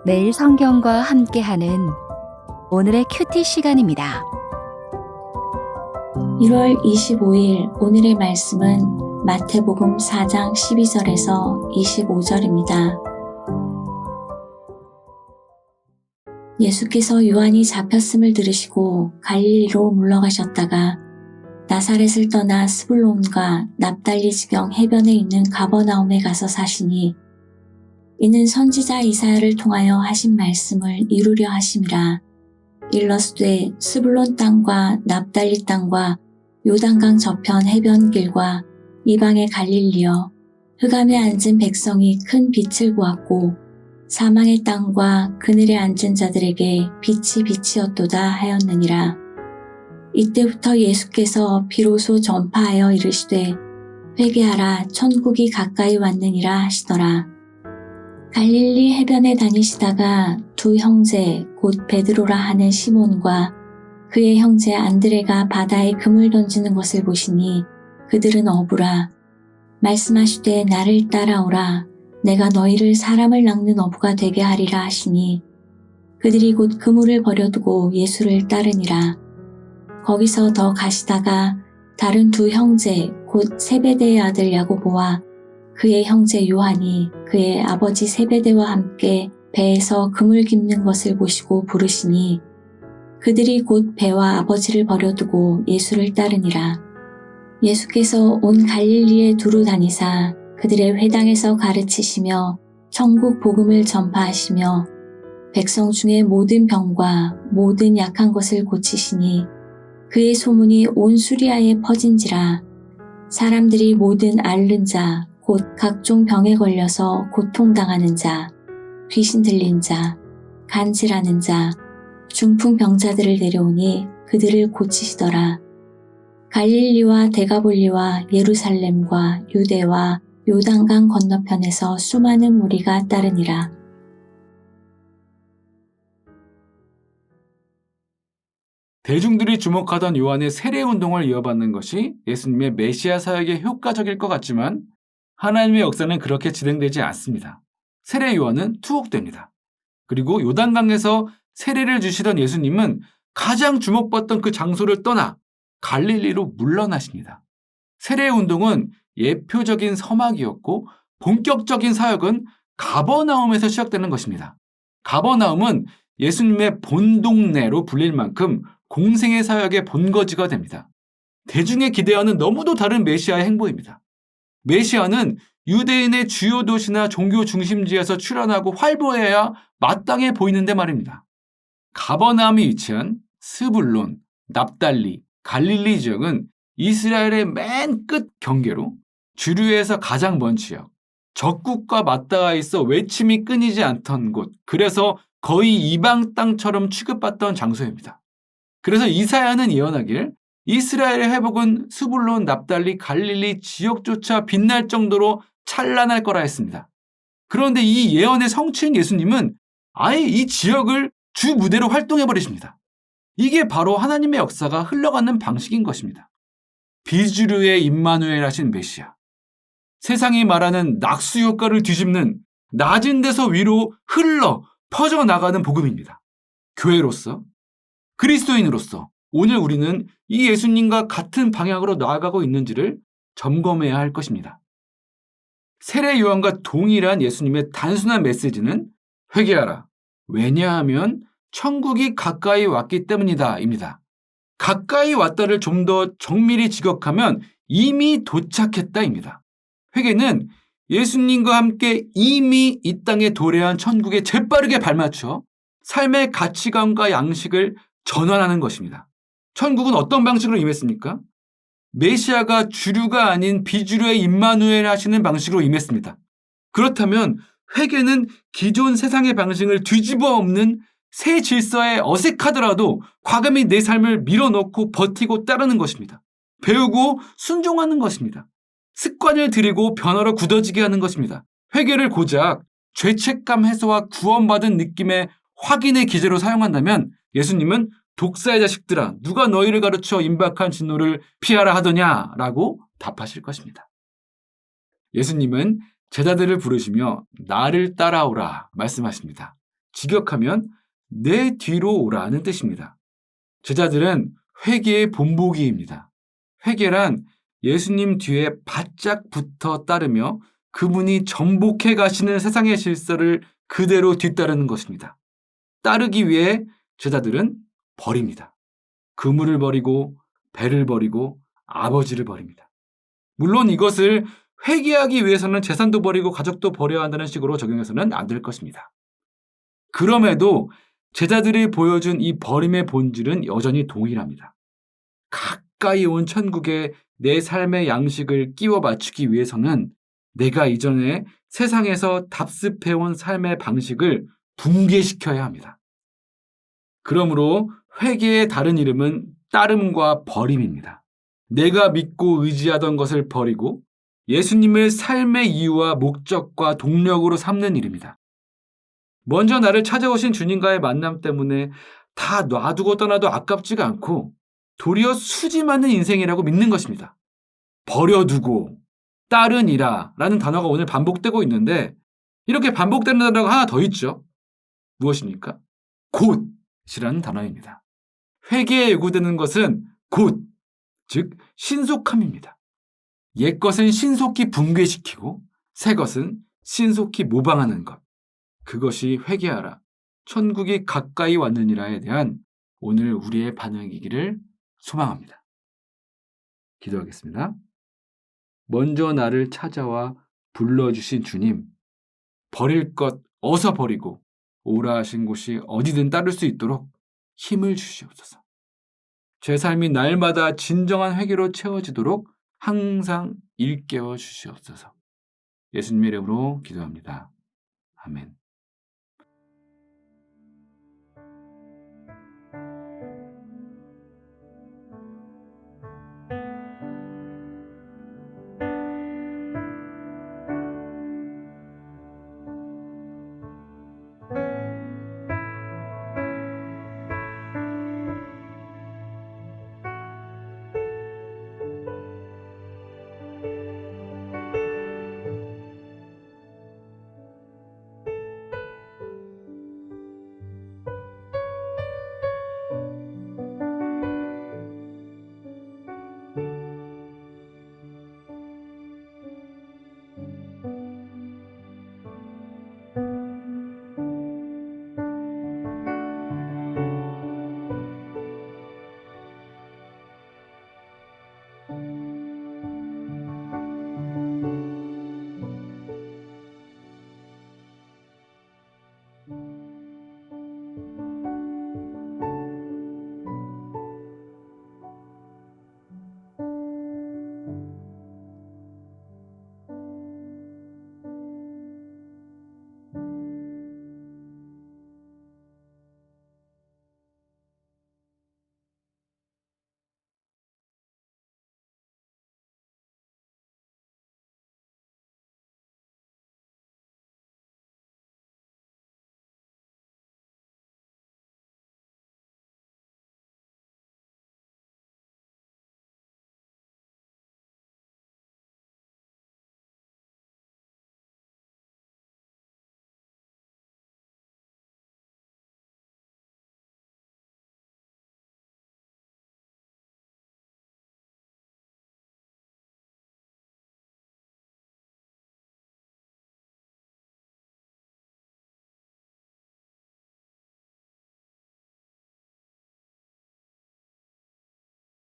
매일 성경과 함께하는 오늘의 큐티 시간입니다. 1월 25일 오늘의 말씀은 마태복음 4장 12절에서 25절입니다. 예수께서 요한이 잡혔음을 들으시고 갈릴리로 물러가셨다가 나사렛을 떠나 스불론과 납달리 지경 해변에 있는 가버나움에 가서 사시니 이는 선지자 이사야를 통하여 하신 말씀을 이루려 하심이라. 일러스되 스불론 땅과 납달리 땅과 요단강 저편 해변길과 이방의 갈릴리여, 흑암에 앉은 백성이 큰 빛을 보았고 사망의 땅과 그늘에 앉은 자들에게 빛이 빛이었도다 하였느니라. 이때부터 예수께서 비로소 전파하여 이르시되 회개하라, 천국이 가까이 왔느니라 하시더라. 갈릴리 해변에 다니시다가 두 형제 곧 베드로라 하는 시몬과 그의 형제 안드레가 바다에 금을 던지는 것을 보시니 그들은 어부라. 말씀하시되 나를 따라오라. 내가 너희를 사람을 낚는 어부가 되게 하리라 하시니 그들이 곧 그물을 버려두고 예수를 따르니라. 거기서 더 가시다가 다른 두 형제 곧 세베대의 아들 야고보와 그의 형제 요한이 그의 아버지 세베대와 함께 배에서 그물 깁는 것을 보시고 부르시니 그들이 곧 배와 아버지를 버려두고 예수를 따르니라. 예수께서 온 갈릴리에 두루 다니사 그들의 회당에서 가르치시며 천국 복음을 전파하시며 백성 중에 모든 병과 모든 약한 것을 고치시니 그의 소문이 온 수리아에 퍼진지라. 사람들이 모든 앓는 자 곧 각종 병에 걸려서 고통당하는 자, 귀신 들린 자, 간질하는 자, 중풍병자들을 데려오니 그들을 고치시더라. 갈릴리와 데가볼리와 예루살렘과 유대와 요단강 건너편에서 수많은 무리가 따르니라. 대중들이 주목하던 요한의 세례운동을 이어받는 것이 예수님의 메시아 사역에 효과적일 것 같지만 하나님의 역사는 그렇게 진행되지 않습니다. 세례 요한은 투옥됩니다. 그리고 요단강에서 세례를 주시던 예수님은 가장 주목받던 그 장소를 떠나 갈릴리로 물러나십니다. 세례운동은 예표적인 서막이었고 본격적인 사역은 가버나움에서 시작되는 것입니다. 가버나움은 예수님의 본동네로 불릴 만큼 공생의 사역의 본거지가 됩니다. 대중의 기대와는 너무도 다른 메시아의 행보입니다. 메시아는 유대인의 주요 도시나 종교 중심지에서 출현하고 활보해야 마땅해 보이는데 말입니다. 가버나움이 위치한 스불론, 납달리, 갈릴리 지역은 이스라엘의 맨 끝 경계로 주류에서 가장 먼 지역, 적국과 맞닿아 있어 외침이 끊이지 않던 곳, 그래서 거의 이방 땅처럼 취급받던 장소입니다. 그래서 이사야는 예언하길 이스라엘의 회복은 스불론, 납달리, 갈릴리 지역조차 빛날 정도로 찬란할 거라 했습니다. 그런데 이 예언의 성취인 예수님은 아예 이 지역을 주 무대로 활동해버리십니다. 이게 바로 하나님의 역사가 흘러가는 방식인 것입니다. 비주류의 임마누엘 하신 메시아. 세상이 말하는 낙수 효과를 뒤집는 낮은 데서 위로 흘러 퍼져나가는 복음입니다. 교회로서, 그리스도인으로서 오늘 우리는 이 예수님과 같은 방향으로 나아가고 있는지를 점검해야 할 것입니다. 세례 요한과 동일한 예수님의 단순한 메시지는 회개하라. 왜냐하면 천국이 가까이 왔기 때문이다 입니다. 가까이 왔다를 좀 더 정밀히 지적하면 이미 도착했다입니다. 회개는 예수님과 함께 이미 이 땅에 도래한 천국에 재빠르게 발맞춰 삶의 가치관과 양식을 전환하는 것입니다. 천국은 어떤 방식으로 임했습니까? 메시아가 주류가 아닌 비주류의 임마누엘 하시는 방식으로 임했습니다. 그렇다면 회개는 기존 세상의 방식을 뒤집어 엎는 새 질서에 어색하더라도 과감히 내 삶을 밀어넣고 버티고 따르는 것입니다. 배우고 순종하는 것입니다. 습관을 들이고 변화로 굳어지게 하는 것입니다. 회개를 고작 죄책감 해소와 구원받은 느낌의 확인의 기제로 사용한다면 예수님은 독사의 자식들아, 누가 너희를 가르쳐 임박한 진노를 피하라 하더냐? 라고 답하실 것입니다. 예수님은 제자들을 부르시며 나를 따라오라 말씀하십니다. 직역하면 내 뒤로 오라는 뜻입니다. 제자들은 회개의 본보기입니다. 회개란 예수님 뒤에 바짝 붙어 따르며 그분이 정복해 가시는 세상의 질서를 그대로 뒤따르는 것입니다. 따르기 위해 제자들은 버립니다. 그물을 버리고 배를 버리고 아버지를 버립니다. 물론 이것을 회개하기 위해서는 재산도 버리고 가족도 버려야 한다는 식으로 적용해서는 안 될 것입니다. 그럼에도 제자들이 보여준 이 버림의 본질은 여전히 동일합니다. 가까이 온 천국에 내 삶의 양식을 끼워 맞추기 위해서는 내가 이전에 세상에서 답습해온 삶의 방식을 붕괴시켜야 합니다. 그러므로 회개의 다른 이름은 따름과 버림입니다. 내가 믿고 의지하던 것을 버리고 예수님을 삶의 이유와 목적과 동력으로 삼는 일입니다. 먼저 나를 찾아오신 주님과의 만남 때문에 다 놔두고 떠나도 아깝지가 않고 도리어 수지 많은 인생이라고 믿는 것입니다. 버려두고 따르니라 라는 단어가 오늘 반복되고 있는데 이렇게 반복되는 단어가 하나 더 있죠. 무엇입니까? 곧이라는 단어입니다. 회개에 요구되는 것은 곧, 즉 신속함입니다. 옛것은 신속히 붕괴시키고 새것은 신속히 모방하는 것. 그것이 회개하라. 천국이 가까이 왔느니라에 대한 오늘 우리의 반응이기를 소망합니다. 기도하겠습니다. 먼저 나를 찾아와 불러주신 주님, 버릴 것 어서 버리고 오라 하신 곳이 어디든 따를 수 있도록 힘을 주시옵소서. 제 삶이 날마다 진정한 회개로 채워지도록 항상 일깨워 주시옵소서. 예수님의 이름으로 기도합니다. 아멘.